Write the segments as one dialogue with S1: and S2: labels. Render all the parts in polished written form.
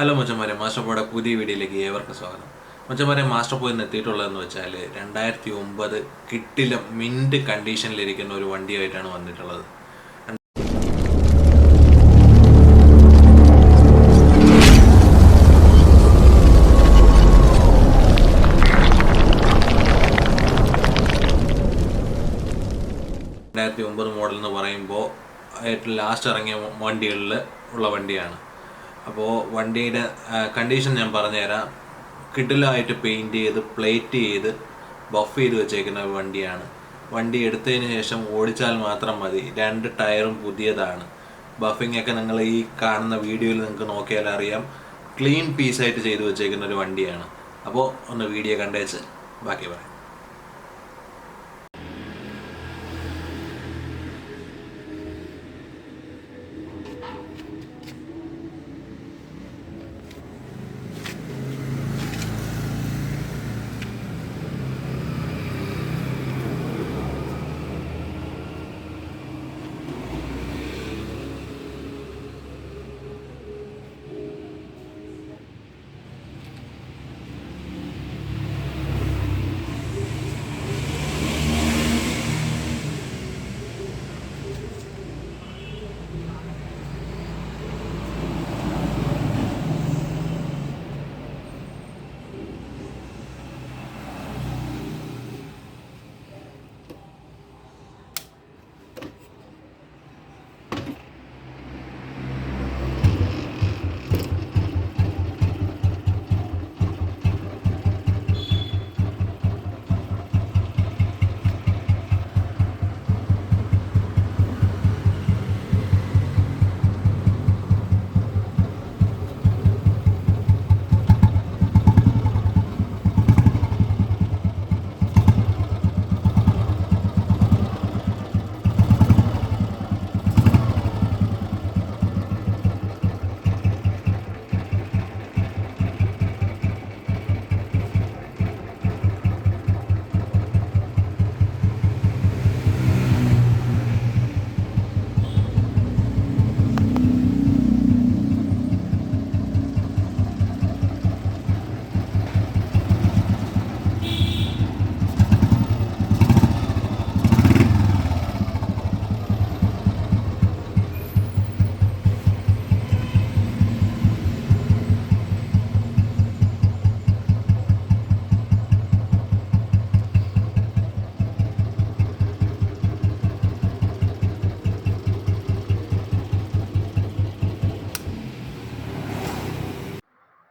S1: Hello മച്ചന്മാരെ, master പോയുടെ പുതിയ വീഡിയോയിലേക്ക് ഏവർക്കും സ്വാഗതം. മച്ചന്മാരെ, മാസ്റ്റർ പോയിന്ന് എത്തിയിട്ടുള്ളതെന്ന് വെച്ചാൽ 2009 കിട്ടിലും മിൻറ്റ് കണ്ടീഷനിലിരിക്കുന്ന ഒരു വണ്ടിയായിട്ടാണ് വന്നിട്ടുള്ളത്. 2009 മോഡൽ എന്ന് പറയുമ്പോൾ ഏറ്റവും ലാസ്റ്റ് ഇറങ്ങിയ വണ്ടികളിൽ ഉള്ള വണ്ടിയാണ്. അപ്പോൾ വണ്ടിയുടെ കണ്ടീഷൻ ഞാൻ പറഞ്ഞുതരാം. കിഡിലായിട്ട് പെയിൻറ്റ് ചെയ്ത് പ്ലേറ്റ് ചെയ്ത് ബഫ് ചെയ്ത് വെച്ചേക്കുന്ന ഒരു വണ്ടിയാണ്. വണ്ടി എടുത്തതിന് ശേഷം ഓടിച്ചാൽ മാത്രം മതി. 2 ടയറും പുതിയതാണ്. ബഫിംഗ് ഒക്കെ നിങ്ങൾ ഈ കാണുന്ന വീഡിയോയിൽ നിങ്ങൾക്ക് നോക്കിയാൽ അറിയാം. ക്ലീൻ പീസായിട്ട് ചെയ്ത് വെച്ചേക്കുന്ന ഒരു വണ്ടിയാണ്. അപ്പോൾ ഒന്ന് വീഡിയോ കണ്ടേച്ച് ബാക്കി പറയാം.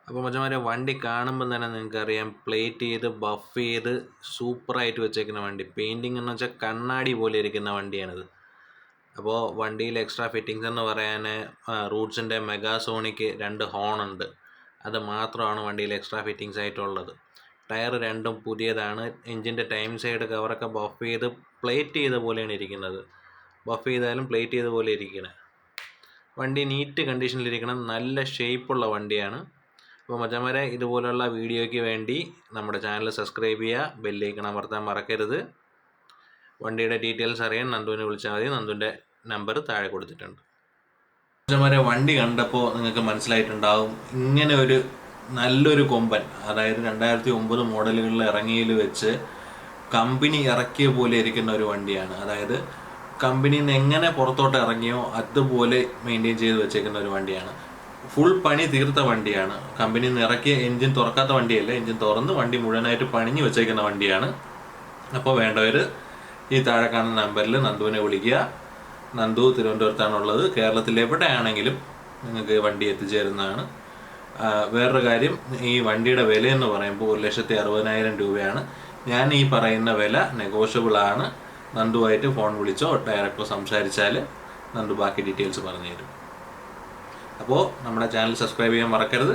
S1: അപ്പോൾ മച്ചന്മാരെ, വണ്ടി കാണുമ്പോൾ തന്നെ നിങ്ങൾക്കറിയാം പ്ലേറ്റ് ചെയ്ത് ബഫ് ചെയ്ത് സൂപ്പറായിട്ട് വെച്ചേക്കുന്ന വണ്ടി. പെയിൻറ്റിങ് എന്ന് വെച്ചാൽ കണ്ണാടി പോലെ ഇരിക്കുന്ന വണ്ടിയാണിത്. അപ്പോൾ വണ്ടിയിൽ എക്സ്ട്രാ ഫിറ്റിങ്സ് എന്ന് പറയാൻ റൂട്ട്സിൻ്റെ മെഗാസോണിക്ക് 2 ഹോണുണ്ട്. അത് മാത്രമാണ് വണ്ടിയിൽ എക്സ്ട്രാ ഫിറ്റിങ്സ് ആയിട്ടുള്ളത്. ടയർ 2ഉം പുതിയതാണ്. എൻജിൻ്റെ ടൈം സൈഡ് കവറൊക്കെ ബഫ് ചെയ്ത് പ്ലേറ്റ് ചെയ്ത പോലെയാണ് ഇരിക്കുന്നത്. ബഫ് ചെയ്താലും പ്ലേറ്റ് ചെയ്ത പോലെ ഇരിക്കുന്നത്. വണ്ടി നീറ്റ് കണ്ടീഷനിലിരിക്കണം. നല്ല ഷേപ്പുള്ള വണ്ടിയാണ്. അപ്പോൾ മച്ചന്മാരെ, ഇതുപോലുള്ള വീഡിയോയ്ക്ക് വേണ്ടി നമ്മുടെ ചാനൽ സബ്സ്ക്രൈബ് ചെയ്യുക, ബെല്ലൈക്കൺ അമർത്താൻ മറക്കരുത്. വണ്ടിയുടെ ഡീറ്റെയിൽസ് അറിയാൻ നന്ദുവിനെ വിളിച്ചാൽ മതി. നന്ദുവിൻ്റെ നമ്പർ താഴെ കൊടുത്തിട്ടുണ്ട്. മച്ചന്മാരെ, വണ്ടി കണ്ടപ്പോൾ നിങ്ങൾക്ക് മനസ്സിലായിട്ടുണ്ടാവും ഇങ്ങനെ ഒരു നല്ലൊരു കൊമ്പൻ, അതായത് 2009 മോഡലുകളിൽ ഇറങ്ങിയതിൽ വെച്ച് കമ്പനി ഇറക്കിയ പോലെ ഇരിക്കുന്ന ഒരു വണ്ടിയാണ്. അതായത് കമ്പനിയിൽ നിന്ന് എങ്ങനെ പുറത്തോട്ട് ഇറങ്ങിയോ അതുപോലെ മെയിൻറ്റെയിൻ ചെയ്ത് വെച്ചേക്കുന്ന ഒരു വണ്ടിയാണ്. ഫുൾ പണി തീർത്ത വണ്ടിയാണ്. കമ്പനിയിൽ നിന്ന് ഇറക്കിയ എൻജിൻ തുറക്കാത്ത വണ്ടിയല്ല, എൻജിൻ തുറന്ന് വണ്ടി മുഴുവനായിട്ട് പണിഞ്ഞ് വെച്ചേക്കുന്ന വണ്ടിയാണ്. അപ്പോൾ വേണ്ടവർ ഈ താഴെ കാണുന്ന നമ്പറിൽ നന്ദുവിനെ വിളിക്കുക. നന്ദു തിരുവനന്തപുരത്താണുള്ളത്. കേരളത്തിൽ എവിടെയാണെങ്കിലും നിങ്ങൾക്ക് വണ്ടി എത്തിച്ചേരുന്നതാണ്. വേറൊരു കാര്യം, ഈ വണ്ടിയുടെ വിലയെന്ന് പറയുമ്പോൾ 1,60,000 രൂപയാണ്. ഞാൻ ഈ പറയുന്ന വില നെഗോഷ്യബിൾ ആണ്. നന്ദുവായിട്ട് ഫോൺ വിളിച്ചോ ഡയറക്റ്റോ സംസാരിച്ചാൽ നന്ദു ബാക്കി ഡീറ്റെയിൽസ് പറഞ്ഞു തരും. അപ്പോൾ നമ്മുടെ ചാനൽ സബ്സ്ക്രൈബ് ചെയ്യാൻ മറക്കരുത്.